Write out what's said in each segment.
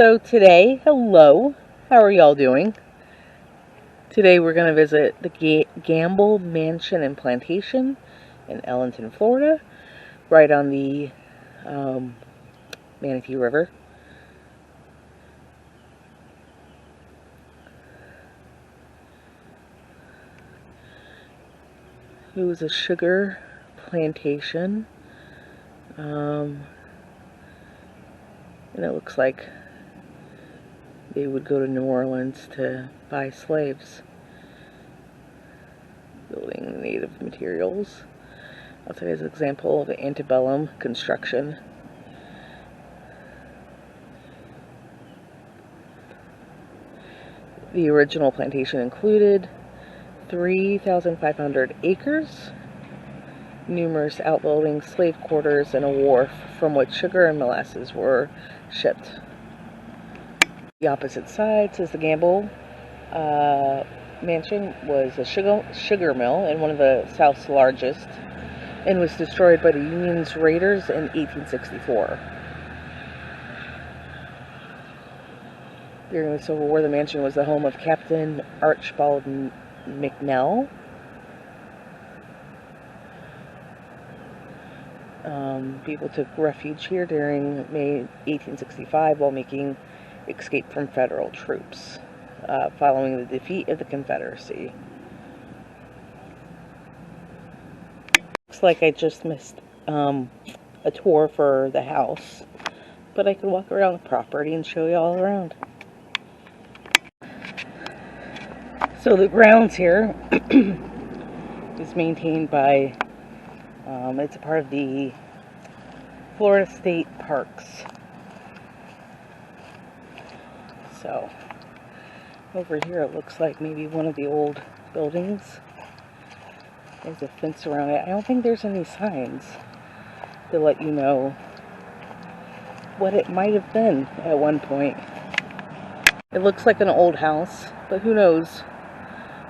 So today, hello, how are y'all doing? Today we're going to visit the Gamble Mansion and Plantation in Ellenton, Florida, right on the Manatee River. It was a sugar plantation, and it looks like they would go to New Orleans to buy slaves, building native materials. I'll say as an example of antebellum construction. The original plantation included 3,500 acres, numerous outbuildings, slave quarters, and a wharf from which sugar and molasses were shipped. The opposite side says the Gamble Mansion was a sugar mill and one of the South's largest, and was destroyed by the Union's raiders in 1864. During the Civil War, the mansion was the home of Captain Archibald McNell. People took refuge here during May 1865 while making escape from federal troops following the defeat of the Confederacy. Looks like I just missed a tour for the house, but I could walk around the property and show you all around. So the grounds here is maintained by, it's a part of the Florida State Parks. So over here it looks like maybe one of the old buildings. There's a fence around it. I don't think there's any signs to let you know what it might have been at one point. It looks like an old house, but who knows?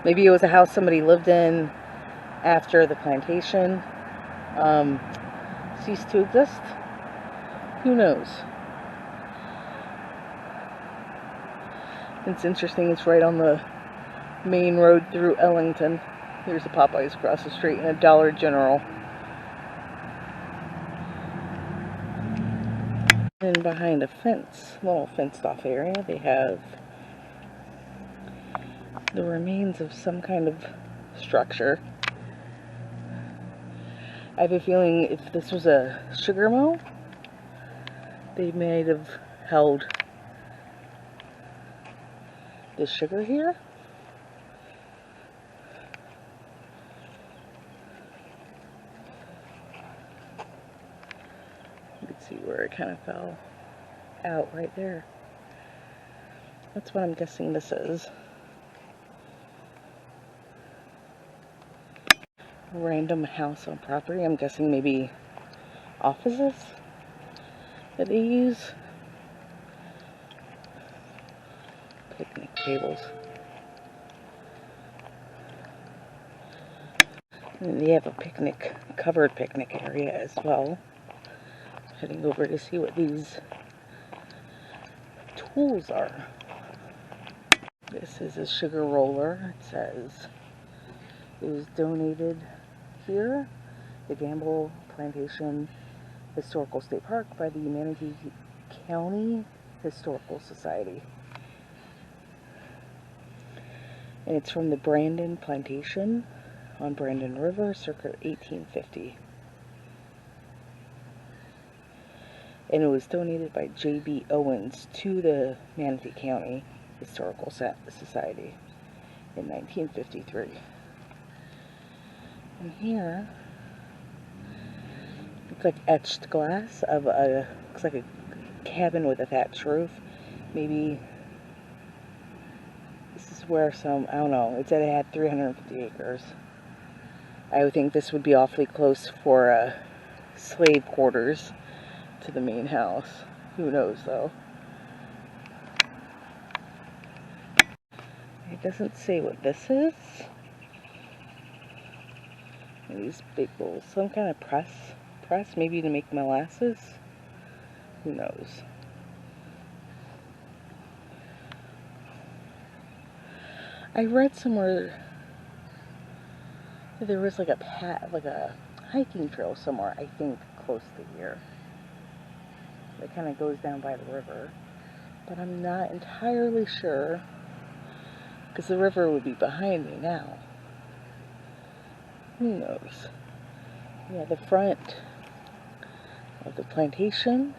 Maybe it was a house somebody lived in after the plantation ceased to exist. Who knows? It's interesting, it's right on the main road through Ellington. There's a Popeyes across the street and a Dollar General. And behind a fence, little fenced off area, they have the remains of some kind of structure. I have a feeling if this was a sugar mill, they might have held the sugar here. You can see where it kind of fell out right there. That's what I'm guessing this is. A random house on property. I'm guessing maybe offices that they use. Picnic tables. And they have a covered picnic area as well. Heading over to see what these tools are. This is a sugar roller. It says it was donated here, the Gamble Plantation Historical State Park, by the Manatee County Historical Society. And it's from the Brandon Plantation on Brandon River, circa 1850. And it was donated by J.B. Owens to the Manatee County Historical Society in 1953. And here, it's like etched glass of looks like a cabin with a thatched roof. Maybe this is where some, I don't know, it said it had 350 acres. I would think this would be awfully close for slave quarters to the main house. Who knows though? It doesn't say what this is. These big bowls, some kind of press, maybe to make molasses. Who knows? I read somewhere that there was like a hiking trail somewhere, I think, close to here. That kind of goes down by the river. But I'm not entirely sure, because the river would be behind me now. Who knows? Yeah, the front of the plantation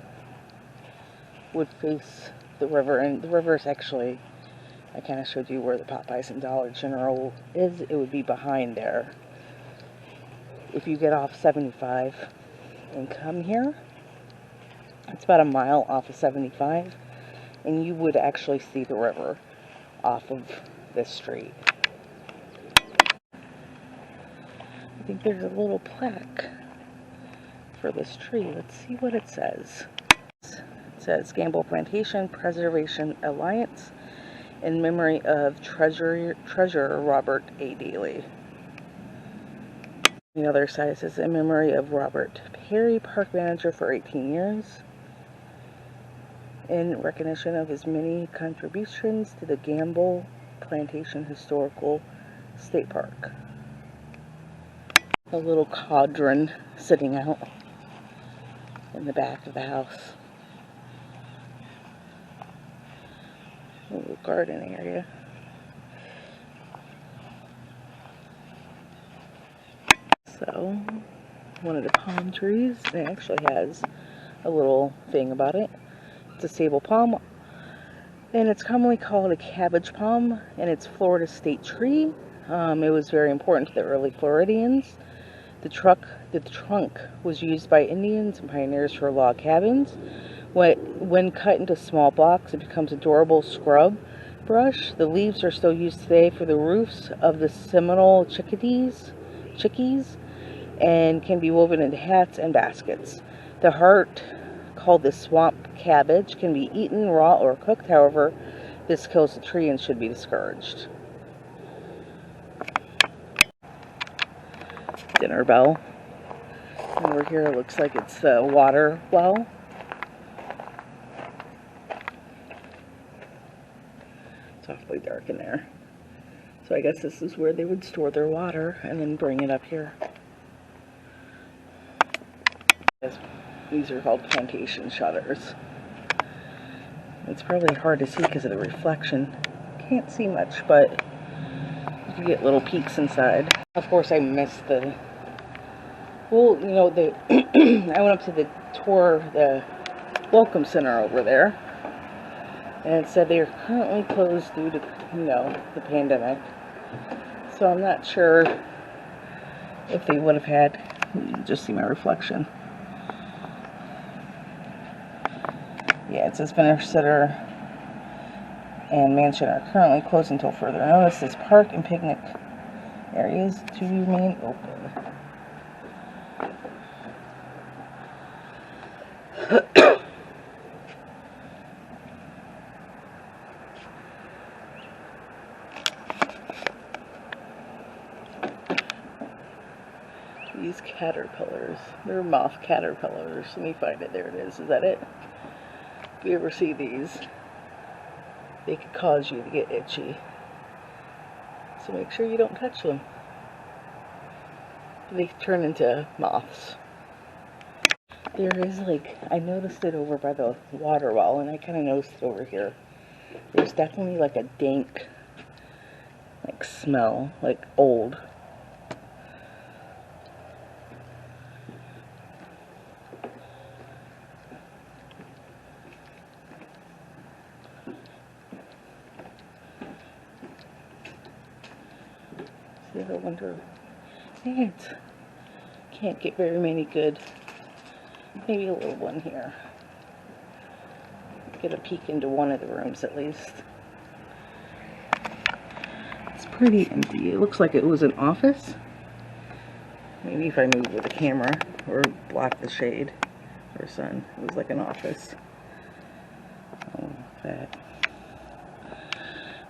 would face the river, and the river is actually, I kind of showed you where the Popeyes and Dollar General is. It would be behind there. If you get off 75 and come here, it's about a mile off of 75, and you would actually see the river off of this street. I think there's a little plaque for this tree. Let's see what it says. It says Gamble Plantation Preservation Alliance in memory of Treasurer Robert A. Daly. The other side says in memory of Robert Perry, park manager for 18 years, in recognition of his many contributions to the Gamble Plantation Historical State Park. A little cauldron sitting out in the back of the house. A little garden area. So, one of the palm trees, it actually has a little thing about it. It's a sable palm, and it's commonly called a cabbage palm, and it's Florida state tree. It was very important to the early Floridians. The trunk was used by Indians and pioneers for log cabins. When cut into small blocks, it becomes a durable scrub brush. The leaves are still used today for the roofs of the Seminole chickees, and can be woven into hats and baskets. The heart, called the swamp cabbage, can be eaten raw or cooked. However, this kills the tree and should be discouraged. Dinner bell. Over here it looks like it's a water well. It's awfully dark in there. So I guess this is where they would store their water and then bring it up here. These are called plantation shutters. It's probably hard to see because of the reflection. Can't see much, but you can get little peeks inside. Of course, I missed the... Well, you know, I went up to the tour, the Welcome Center over there, and it said they are currently closed due to, you know, the pandemic. So I'm not sure if they would have had... You can just see my reflection. Yeah, it says Finish Center and Mansion are currently closed until further notice. This park and picnic areas to remain open. These caterpillars, they're moth caterpillars. Let me find it. There it is. Is that it? If you ever see these, they could cause you to get itchy. So make sure you don't touch them. They turn into moths. There is, like, I noticed it over by the water well, and I kind of noticed it over here. There's definitely like a dank, like, smell, like old. See, I wonder, can't get very many good. Maybe a little one here. Get a peek into one of the rooms at least. It's pretty empty. It looks like it was an office. Maybe if I move with the camera or block the shade or sun. It was like an office. Oh, that.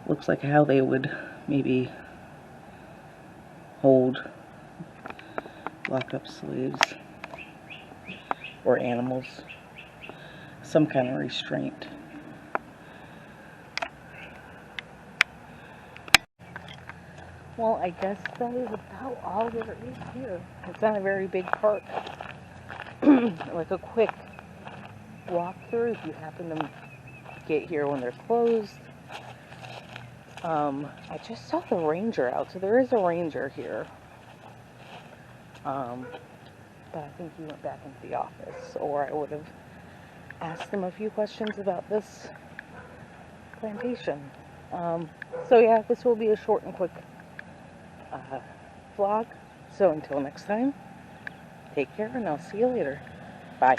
Looks like how they would maybe hold locked up slaves or animals, some kind of restraint. Well, I guess that is about all there is here. It's not a very big park. Like a quick walkthrough if you happen to get here when they're closed. I just saw the ranger out, so there is a ranger here. But I think he went back into the office, or I would have asked him a few questions about this plantation. So yeah, this will be a short and quick vlog. So until next time, take care and I'll see you later. Bye.